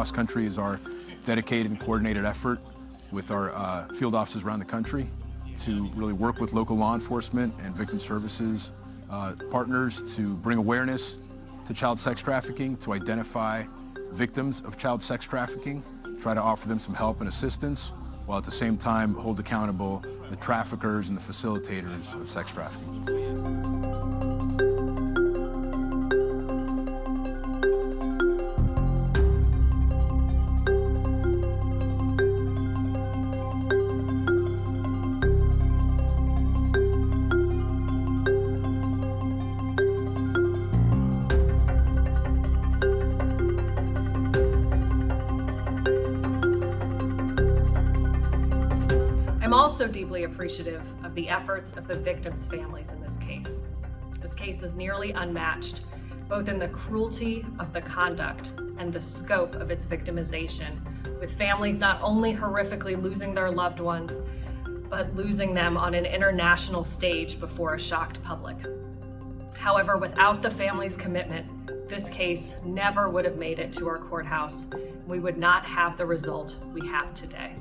Cross Country is our dedicated and coordinated effort with our field offices around the country to really work with local law enforcement and victim services partners to bring awareness to child sex trafficking, to identify victims of child sex trafficking, try to offer them some help and assistance, while at the same time hold accountable the traffickers and the facilitators of sex trafficking. I'm also deeply appreciative of the efforts of the victims' families in this case. This case is nearly unmatched, both in the cruelty of the conduct and the scope of its victimization, with families not only horrifically losing their loved ones, but losing them on an international stage before a shocked public. However, without the family's commitment, this case never would have made it to our courthouse. We would not have the result we have today.